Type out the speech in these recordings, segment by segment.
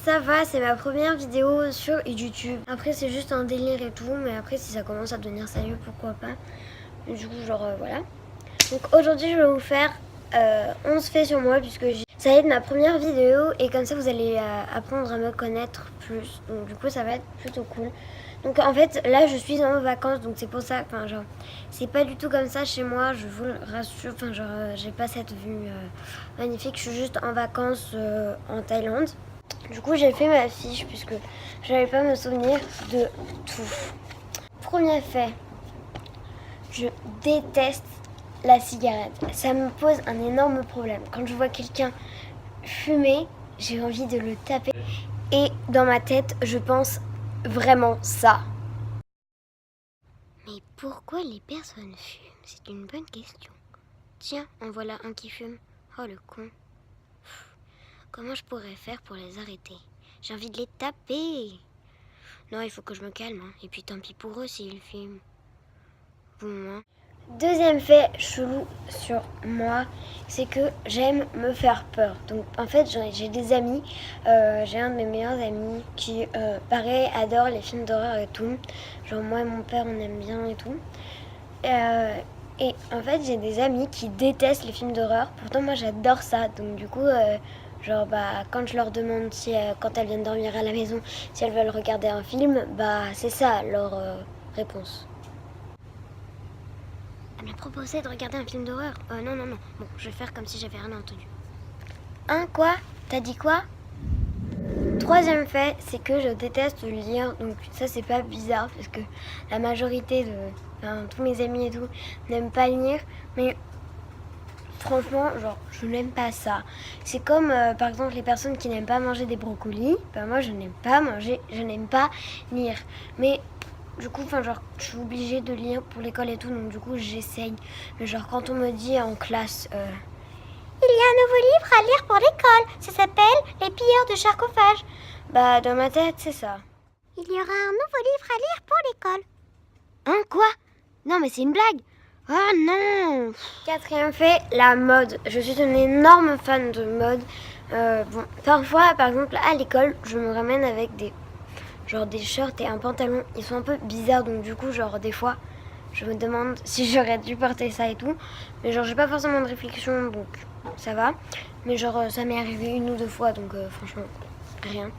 ça va, c'est ma première vidéo sur YouTube. Après c'est juste un délire et tout, mais après si ça commence à devenir sérieux, pourquoi pas. Du coup voilà. Donc aujourd'hui je vais vous faire 11 faits sur moi, puisque ça va être ma première vidéo et comme ça vous allez apprendre à me connaître plus. Donc du coup ça va être plutôt cool. Donc en fait là je suis en vacances, donc c'est pour ça, enfin genre c'est pas du tout comme ça chez moi, je vous le rassure, enfin genre j'ai pas cette vue magnifique, je suis juste en vacances en Thaïlande. Du coup j'ai fait ma fiche puisque je n'avais pas me souvenir de tout. Premier fait, je déteste la cigarette. Ça me pose un énorme problème. Quand je vois quelqu'un fumer, j'ai envie de le taper. Et dans ma tête, je pense vraiment ça. Mais pourquoi les personnes fument? C'est une bonne question. Tiens, en voilà un qui fume. Oh le con. Comment je pourrais faire pour les arrêter? J'ai envie de les taper. Non, il faut que je me calme. Hein. Et puis tant pis pour eux s'ils fument. Bon, hein. Deuxième fait chelou sur moi, c'est que j'aime me faire peur. Donc en fait j'ai des amis, j'ai un de mes meilleurs amis qui pareil adore les films d'horreur et tout. Genre moi et mon père on aime bien et tout. Et en fait j'ai des amis qui détestent les films d'horreur. Pourtant moi j'adore ça. Donc du coup quand je leur demande si quand elles viennent dormir à la maison si elles veulent regarder un film, c'est ça leur réponse. Elle m'a proposé de regarder un film d'horreur. Non. Bon, je vais faire comme si j'avais rien entendu. Hein, quoi? T'as dit quoi? Troisième fait, c'est que je déteste lire. Donc ça, c'est pas bizarre parce que la majorité de... tous mes amis et tout n'aiment pas lire. Mais franchement, je n'aime pas ça. C'est comme, par exemple, les personnes qui n'aiment pas manger des brocolis. Moi, je n'aime pas lire. Mais... du coup, je suis obligée de lire pour l'école et tout, donc du coup, j'essaye. Mais quand on me dit en classe, il y a un nouveau livre à lire pour l'école, ça s'appelle Les pilleurs de sarcophages. Dans ma tête, c'est ça. Il y aura un nouveau livre à lire pour l'école. Hein, quoi? Non, mais c'est une blague. Oh non. Quatrième fait, la mode. Je suis une énorme fan de mode. Parfois, par exemple, à l'école, je me ramène avec des shorts et un pantalon, ils sont un peu bizarres, donc du coup des fois je me demande si j'aurais dû porter ça et tout, mais j'ai pas forcément de réflexion, donc ça va, mais ça m'est arrivé une ou deux fois, donc franchement rien.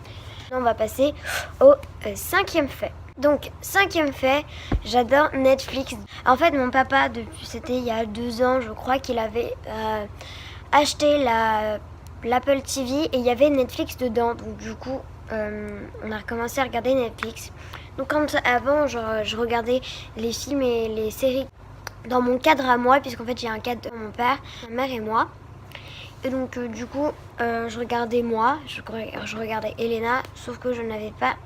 On va passer au cinquième fait. Donc cinquième fait, j'adore Netflix. En fait mon papa, c'était il y a 2 ans je crois, qu'il avait acheté l'Apple TV et il y avait Netflix dedans, donc du coup on a recommencé à regarder Netflix. Donc avant je regardais les films et les séries dans mon cadre à moi, puisqu'en fait j'ai un cadre de mon père, ma mère et moi. Et donc du coup je regardais je regardais Elena, sauf que je n'avais pas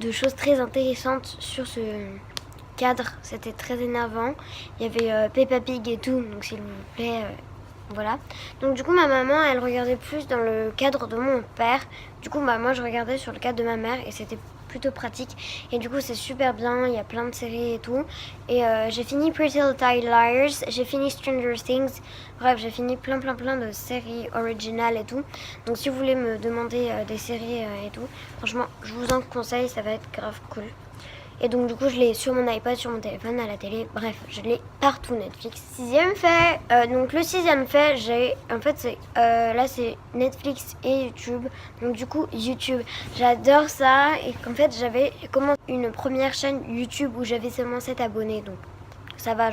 de choses très intéressantes sur ce cadre, c'était très énervant. Il y avait Peppa Pig et tout, donc s'il vous plaît... voilà. Donc du coup ma maman elle regardait plus dans le cadre de mon père. Du coup moi je regardais sur le cadre de ma mère et c'était plutôt pratique. Et du coup c'est super bien, il y a plein de séries et tout. Et j'ai fini Pretty Little Liars, j'ai fini Stranger Things. Bref, j'ai fini plein de séries originales et tout. Donc si vous voulez me demander des séries et tout, franchement je vous en conseille, ça va être grave cool. Et donc du coup je l'ai sur mon iPad, sur mon téléphone, à la télé, bref, je l'ai partout Netflix. Sixième fait, donc le sixième fait, là c'est Netflix et YouTube. Donc du coup YouTube, j'adore ça. Et qu'en fait j'avais commencé une première chaîne YouTube où j'avais seulement 7 abonnés. Donc ça va,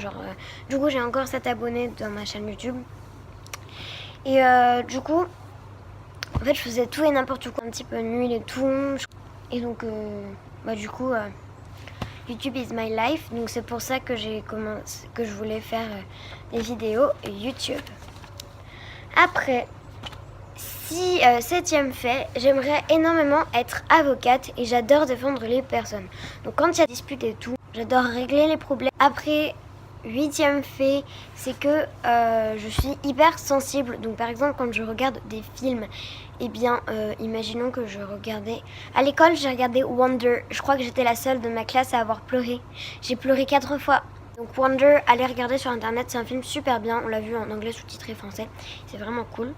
du coup j'ai encore 7 abonnés dans ma chaîne YouTube. Et du coup, en fait je faisais tout et n'importe quoi, un petit peu nul et tout. Et donc du coup... YouTube is my life, donc c'est pour ça que je voulais faire des vidéos YouTube. Après, septième fait, j'aimerais énormément être avocate et j'adore défendre les personnes. Donc quand il y a des disputes et tout, j'adore régler les problèmes. Après, huitième fait, c'est que je suis hyper sensible. Donc par exemple quand je regarde des films, imaginons que je regardais... À l'école j'ai regardé Wonder. Je crois que j'étais la seule de ma classe à avoir pleuré. J'ai pleuré 4 fois. Donc Wonder, allez regarder sur internet, c'est un film super bien. On l'a vu en anglais sous-titré français. C'est vraiment cool.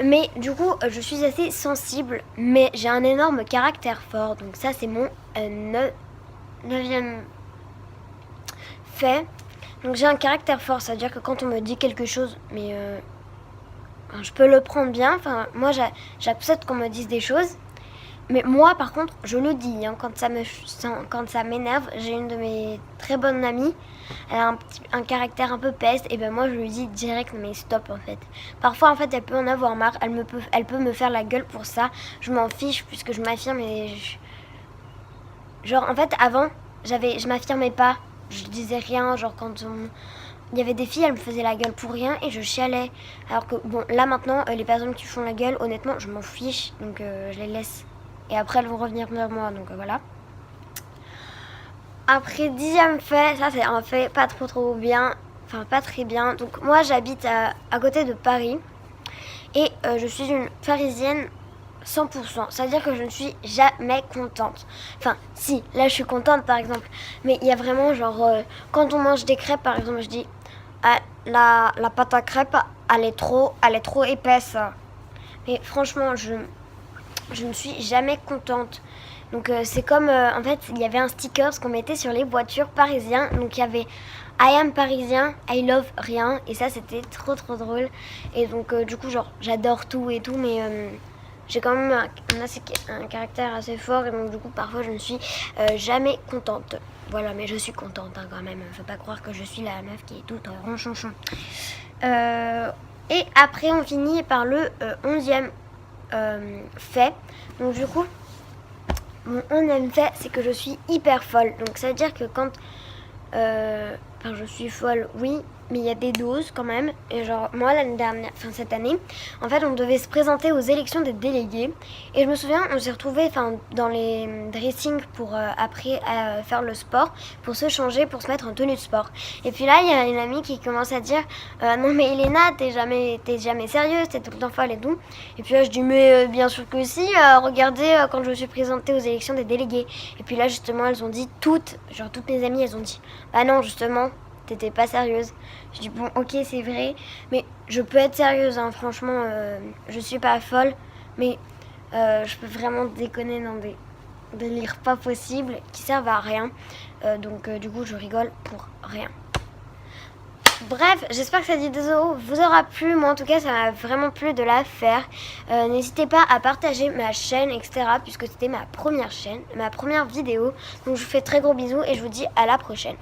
Mais du coup, je suis assez sensible, mais j'ai un énorme caractère fort. Donc ça, c'est mon 9e fait. Donc j'ai un caractère fort, c'est-à-dire que quand on me dit quelque chose, mais je peux le prendre bien. Enfin, moi, j'accepte qu'on me dise des choses. Mais moi, par contre, je le dis, hein, quand ça m'énerve. J'ai une de mes très bonnes amies, elle a un caractère un peu peste, et ben moi je lui dis direct, mais stop en fait. Parfois en fait elle peut en avoir marre, elle peut me faire la gueule pour ça. Je m'en fiche puisque je m'affirme genre en fait avant, je m'affirmais pas, je disais rien, genre il y avait des filles, elles me faisaient la gueule pour rien et je chialais. Alors que bon, là maintenant, les personnes qui font la gueule, honnêtement, je m'en fiche, donc je les laisse. Et après, elles vont revenir vers moi, donc voilà. Après, 10e fait, ça c'est un fait pas trop bien, enfin pas très bien. Donc moi, j'habite à côté de Paris et je suis une Parisienne 100%. C'est-à-dire que je ne suis jamais contente. Enfin, si, là je suis contente par exemple. Mais il y a vraiment genre, quand on mange des crêpes par exemple, je dis, ah, la pâte à crêpes, elle est trop épaisse. Mais franchement, je ne suis jamais contente. Donc c'est comme, en fait, il y avait un sticker qu'on mettait sur les voitures parisiens. Donc il y avait I am parisien, I love rien. Et ça, c'était trop drôle. Et donc du coup, genre, j'adore tout et tout, mais j'ai quand même un caractère assez fort. Et donc du coup, parfois, je ne suis jamais contente. Voilà, mais je suis contente hein, quand même. Faut pas croire que je suis la meuf qui est toute ronchonchon. Et après, on finit par le 11e fait. Donc du coup, mon 11e fait, c'est que je suis hyper folle. Donc ça veut dire que quand je suis folle, oui, mais il y a des doses quand même. Et genre, moi, l'année dernière, enfin cette année, en fait, on devait se présenter aux élections des délégués. Et je me souviens, on s'est retrouvés dans les dressings pour après faire le sport, pour se changer, pour se mettre en tenue de sport. Et puis là, il y a une amie qui commence à dire non mais Elena, t'es jamais sérieuse, t'es tout le temps folle et tout. Et puis là, je dis mais bien sûr que si, regardez quand je me suis présentée aux élections des délégués. Et puis là, justement, elles ont dit toutes mes amies, elles ont dit bah non, justement, t'étais pas sérieuse. Je dis bon, ok, c'est vrai, mais je peux être sérieuse, hein, franchement, je suis pas folle, mais je peux vraiment déconner dans des délires pas possibles qui servent à rien. Donc du coup, je rigole pour rien. Bref, j'espère que cette vidéo vous aura plu. Moi en tout cas, ça m'a vraiment plu de la faire. N'hésitez pas à partager ma chaîne, etc. Puisque c'était ma première chaîne, ma première vidéo. Donc je vous fais très gros bisous et je vous dis à la prochaine.